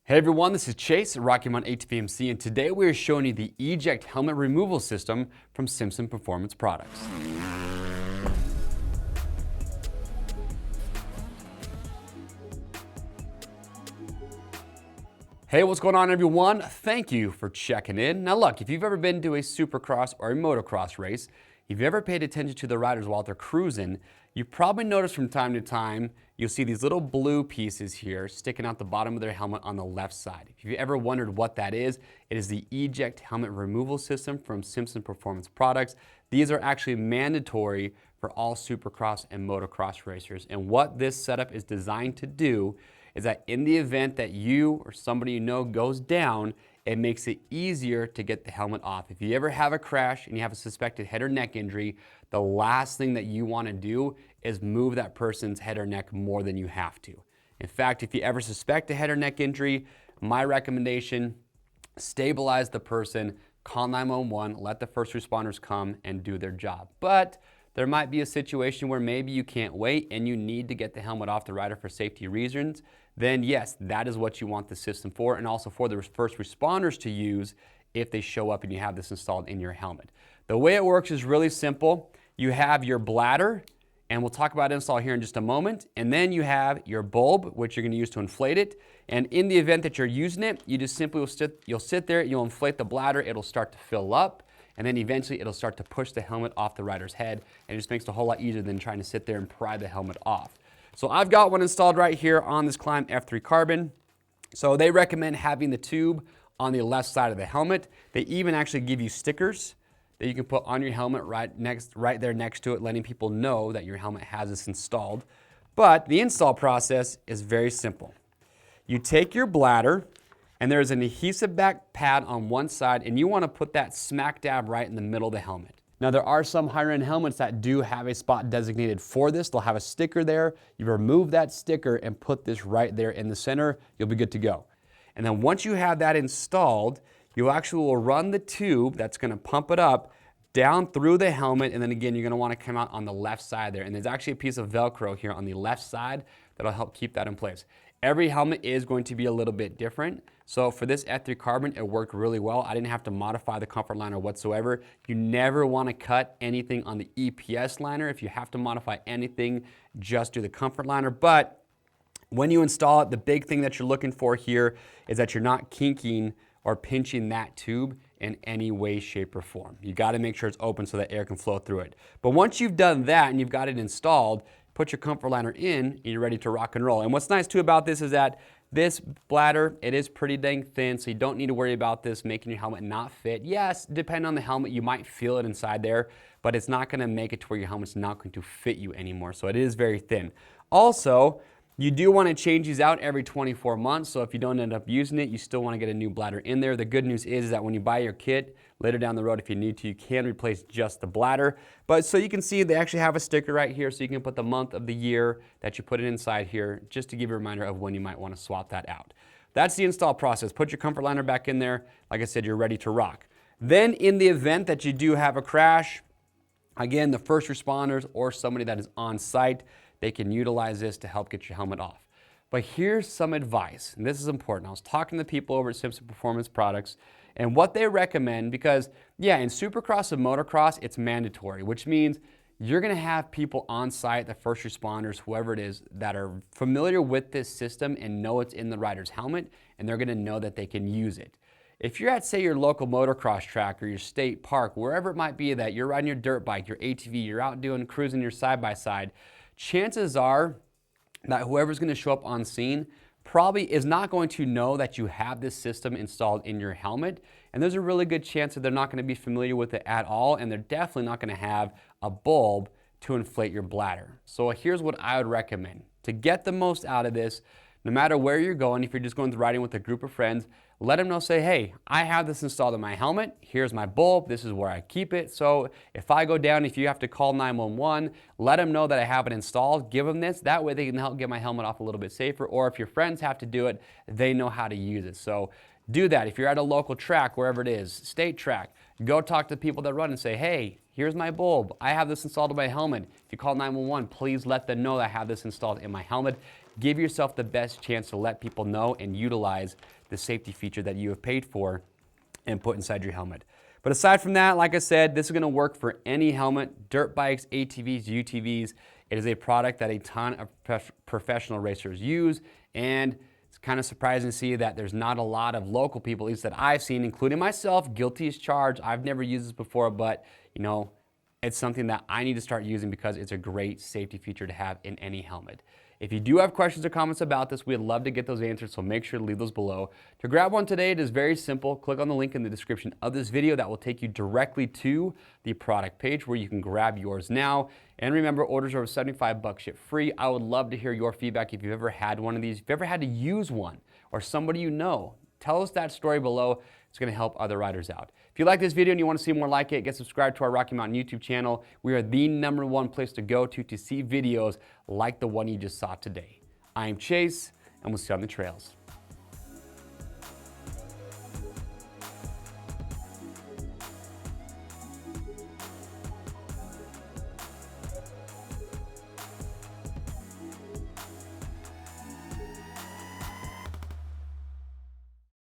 Hey everyone, this is Chase at Rocky Mountain ATVMC, and today we are showing you the Eject helmet removal system from Simpson Performance Products. Hey, what's going on everyone? Thank you for checking in. Now look, if you've ever been to a supercross or a motocross race, if you've ever paid attention to the riders while they're cruising, you probably noticed from time to time, you'll see these little blue pieces here sticking out the bottom of their helmet on the left side. If you've ever wondered what that is, it is the Eject helmet removal system from Simpson Performance Products. These are actually mandatory for all supercross and motocross racers. And what this setup is designed to do is that in the event that you or somebody you know goes down, it makes it easier to get the helmet off. If you ever have a crash and you have a suspected head or neck injury, the last thing that you want to do is move that person's head or neck more than you have to. In fact, if you ever suspect a head or neck injury, my recommendation, stabilize the person, call 911, let the first responders come and do their job. But there might be a situation where maybe you can't wait and you need to get the helmet off the rider for safety reasons. Then yes, that is what you want the system for, and also for the first responders to use if they show up and you have this installed in your helmet. The way it works is really simple. You have your bladder, and we'll talk about install here in just a moment, and then you have your bulb, which you're going to use to inflate it. And in the event that you're using it, you just simply you'll sit there, you'll inflate the bladder, it'll start to fill up, and then eventually it'll start to push the helmet off the rider's head, and it just makes it a whole lot easier than trying to sit there and pry the helmet off. So I've got one installed right here on this Climb F3 Carbon. So they recommend having the tube on the left side of the helmet. They even actually give you stickers that you can put on your helmet right there next to it, letting people know that your helmet has this installed. But the install process is very simple. You take your bladder, and there's an adhesive back pad on one side, and you want to put that smack dab right in the middle of the helmet. Now there are some higher end helmets that do have a spot designated for this. They'll have a sticker there. You remove that sticker and put this right there in the center. You'll be good to go. And then once you have that installed, you actually will run the tube that's going to pump it up down through the helmet, and then again you're going to want to come out on the left side there. And there's actually a piece of Velcro here on the left side that'll help keep that in place. Every helmet is going to be a little bit different. So for this F3 Carbon, it worked really well. I didn't have to modify the comfort liner whatsoever. You never want to cut anything on the EPS liner. If you have to modify anything, just do the comfort liner. But when you install it, the big thing that you're looking for here is that you're not kinking or pinching that tube in any way, shape, or form. You got to make sure it's open so that air can flow through it. But once you've done that and you've got it installed, put your comfort liner in, and you're ready to rock and roll. And what's nice too about this is that this bladder, it is pretty dang thin, so you don't need to worry about this making your helmet not fit. Yes, depending on the helmet, you might feel it inside there, but it's not gonna make it to where your helmet's not going to fit you anymore. So it is very thin. Also, you do want to change these out every 24 months, so if you don't end up using it, you still want to get a new bladder in there. The good news is that when you buy your kit, later down the road, if you need to, you can replace just the bladder. But so you can see they actually have a sticker right here, so you can put the month of the year that you put it inside here, just to give you a reminder of when you might want to swap that out. That's the install process. Put your comfort liner back in there. Like I said, you're ready to rock. Then in the event that you do have a crash, again, the first responders or somebody that is on site, they can utilize this to help get your helmet off. But here's some advice, and this is important. I was talking to people over at Simpson Performance Products, and what they recommend, because yeah, in supercross and motocross, it's mandatory, which means you're gonna have people on site, the first responders, whoever it is, that are familiar with this system and know it's in the rider's helmet, and they're gonna know that they can use it. If you're at, say, your local motocross track or your state park, wherever it might be that you're riding your dirt bike, your ATV, you're out cruising your side-by-side, chances are that whoever's going to show up on scene probably is not going to know that you have this system installed in your helmet, and there's a really good chance that they're not going to be familiar with it at all, and they're definitely not going to have a bulb to inflate your bladder. So here's what I would recommend. To get the most out of this, no matter where you're going, if you're just going riding with a group of friends, let them know, say, hey, I have this installed in my helmet. Here's my bulb. This is where I keep it. So if I go down, if you have to call 911, let them know that I have it installed. Give them this. That way they can help get my helmet off a little bit safer. Or if your friends have to do it, they know how to use it. So do that. If you're at a local track, wherever it is, state track, go talk to people that run and say, hey, here's my bulb. I have this installed in my helmet. If you call 911, please let them know that I have this installed in my helmet. give yourself the best chance to let people know and utilize the safety feature that you have paid for and put inside your helmet. But aside from that, like I said, this is gonna work for any helmet, dirt bikes, ATVs, UTVs. It is a product that a ton of professional racers use, and it's kind of surprising to see that there's not a lot of local people, at least that I've seen, including myself, guilty as charged. I've never used this before, but you know, it's something that I need to start using because it's a great safety feature to have in any helmet. If you do have questions or comments about this, we'd love to get those answered, so make sure to leave those below. To grab one today, it is very simple. Click on the link in the description of this video. That will take you directly to the product page where you can grab yours now. And remember, orders over $75 ship free. I would love to hear your feedback if you've ever had one of these, if you've ever had to use one, or somebody you know. Tell us that story below. It's going to help other riders out. If you like this video and you want to see more like it, get subscribed to our Rocky Mountain YouTube channel. We are the #1 place to go to see videos like the one you just saw today. I am Chase, and we'll see you on the trails.